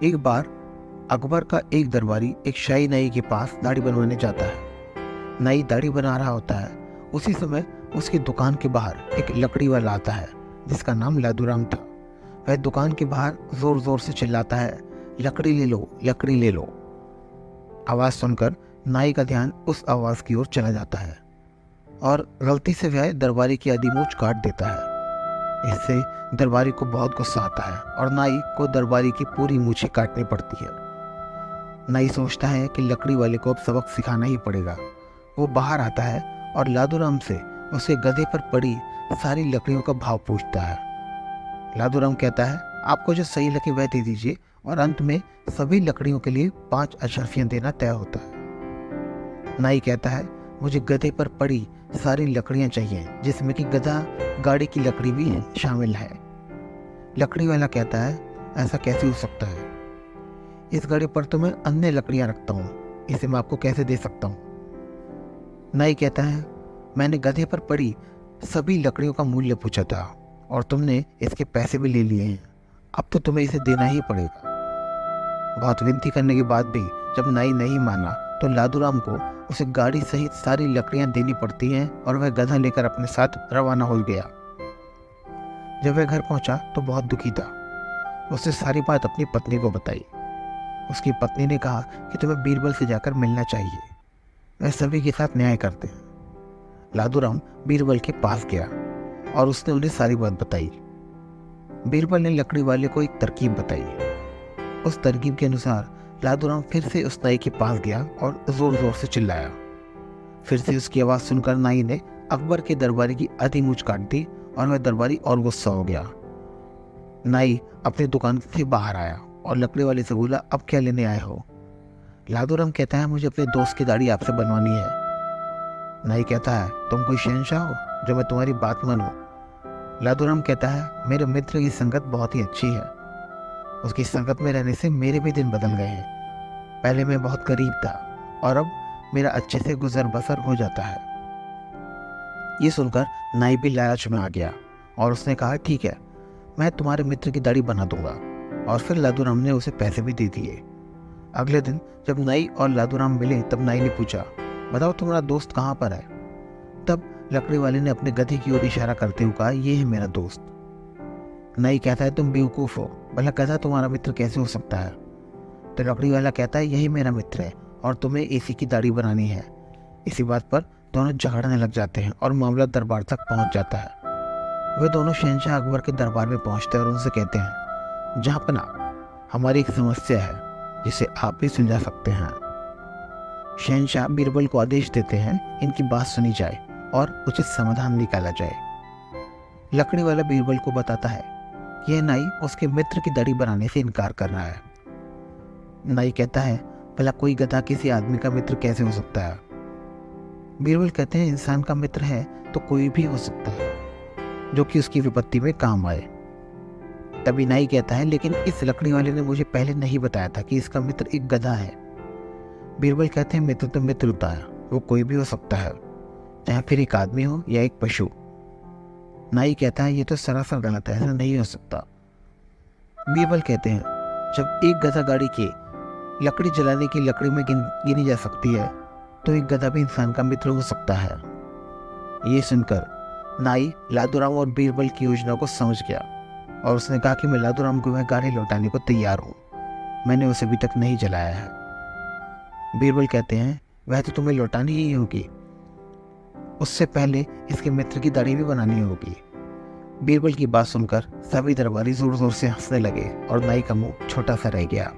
एक बार अकबर का एक दरबारी एक शाही नाई के पास दाढ़ी बनवाने जाता है। नाई दाढ़ी बना रहा होता है। उसी समय उसकी दुकान के बाहर एक लकड़ी वाला आता है जिसका नाम लादूराम था। वह दुकान के बाहर जोर जोर से चिल्लाता है, लकड़ी ले लो, लकड़ी ले लो। आवाज़ सुनकर नाई का ध्यान उस आवाज़ की ओर चला जाता है और गलती से वह दरबारी की आधी मूंछ काट देता है। इससे दरबारी को बहुत गुस्सा आता है और नाई को दरबारी की पूरी मूछें काटनी पड़ती है। नाई सोचता है कि लकड़ी वाले को अब सबक सिखाना ही पड़ेगा। वो बाहर आता है और लादूराम से उसके गधे पर पड़ी सारी लकड़ियों का भाव पूछता है। लादूराम कहता है, आपको जो सही लगे वह दे दीजिए, और अंत में सभी लकड़ियों के लिए 5 अशर्फियाँ देना तय होता है। नाई कहता है, मुझे गधे पर पड़ी सारी लकड़ियाँ चाहिए, जिसमें कि गधा गाड़ी की लकड़ी भी शामिल है। लकड़ी वाला कहता है, ऐसा कैसे हो सकता है? इस गाड़ी पर तो मैं अन्य लकड़ियाँ रखता हूँ, इसे मैं आपको कैसे दे सकता हूँ? नाई कहता है, मैंने गधे पर पड़ी सभी लकड़ियों का मूल्य पूछा था और तुमने इसके पैसे भी ले लिए हैं। अब तो तुम्हें इसे देना ही पड़ेगा। बहुत विनती करने के बाद भी जब नाई नहीं माना तो लादूराम को उसे गाड़ी सहित सारी लकड़ियां देनी पड़ती हैं और वह गधा लेकर अपने साथ रवाना हो गया। जब वह घर पहुंचा तो बहुत दुखी था। उसने सारी बात अपनी पत्नी को बताई। उसकी पत्नी ने कहा कि तुम्हें बीरबल से जाकर मिलना चाहिए, वह सभी के साथ न्याय करते हैं। लादूराम बीरबल के पास गया और उसने उन्हें सारी बात बताई। बीरबल ने लकड़ी वाले को एक तरकीब बताई। उस तरकीब के अनुसार लादूराम फिर से उस नाई के पास गया और जोर जोर से चिल्लाया। फिर से उसकी आवाज़ सुनकर नाई ने अकबर के दरबारी की आधी मूंछ काट दी और वह दरबारी और गुस्सा हो गया। नाई अपनी दुकान से बाहर आया और लकड़ी वाले से बोला, अब क्या लेने आए हो? लादूराम कहता है, मुझे अपने दोस्त की दाढ़ी आपसे बनवानी है। नाई कहता है, तुम कोई शहंशाह हो जो मैं तुम्हारी बात मानूं? लादूराम कहता है, मेरे मित्र की संगत बहुत ही अच्छी है। उसकी संगत में रहने से मेरे भी दिन बदल गए हैं। पहले मैं बहुत गरीब था और अब मेरा अच्छे से गुजर बसर हो जाता है। ये सुनकर नाई भी लालच में आ गया और उसने कहा, ठीक है, मैं तुम्हारे मित्र की दाढ़ी बना दूंगा। और फिर लादूराम ने उसे पैसे भी दे दिए। अगले दिन जब नाई और लादूराम मिले तब नाई ने पूछा, बताओ तुम्हारा दोस्त कहाँ पर है? तब लकड़ी वाले ने अपने गधे की ओर इशारा करते हुए कहा, ये है मेरा दोस्त। नाई कहता है, तुम बेवकूफ़ हो, भला गधा तुम्हारा मित्र कैसे हो सकता है? तो लकड़ी वाला कहता है, यही मेरा मित्र है और तुम्हें इसी की दाढ़ी बनानी है। इसी बात पर दोनों झगड़ने लग जाते हैं और मामला दरबार तक पहुंच जाता है। वे दोनों शहंशाह अकबर के दरबार में पहुंचते हैं और उनसे कहते हैं, जहाँपना, हमारी एक समस्या है जिसे आप भी सुलझा सकते हैं। शहंशाह बीरबल को आदेश देते हैं, इनकी बात सुनी जाए और उचित समाधान निकाला जाए। लकड़ी वाला बीरबल को बताता है, यह नाई उसके मित्र की दाढ़ी बनाने से इनकार कर रहा है। नाई कहता है, भला कोई गधा किसी आदमी का मित्र कैसे हो सकता है? बीरबल कहते हैं, इंसान का मित्र है तो कोई भी हो सकता है जो कि उसकी विपत्ति में काम आए। तभी नाई कहता है, लेकिन इस लकड़ी वाले ने मुझे पहले नहीं बताया था कि इसका मित्र एक गधा है। बीरबल कहते हैं, मित्र तो मित्र होता है, वो कोई भी हो सकता है, चाहे फिर एक आदमी हो या एक पशु। नाई कहता है, ये तो सरासर गलत है, ऐसा नहीं हो सकता। बीरबल कहते हैं, जब एक गधा गाड़ी की लकड़ी जलाने की लकड़ी में गिनी जा सकती है तो एक गधा भी इंसान का मित्र हो सकता है। ये सुनकर नाई लादूराम और बीरबल की योजना को समझ गया और उसने कहा कि मैं लादूराम को वह गाड़ी लौटाने को तैयार हूँ, मैंने उसे अभी तक नहीं जलाया है। बीरबल कहते हैं, वह तो तुम्हें लौटानी ही होगी, उससे पहले इसके मित्र की दाढ़ी भी बनानी होगी। बीरबल की बात सुनकर सभी दरबारी जोर जोर से हंसने लगे और नाई का मुंह छोटा सा रह गया।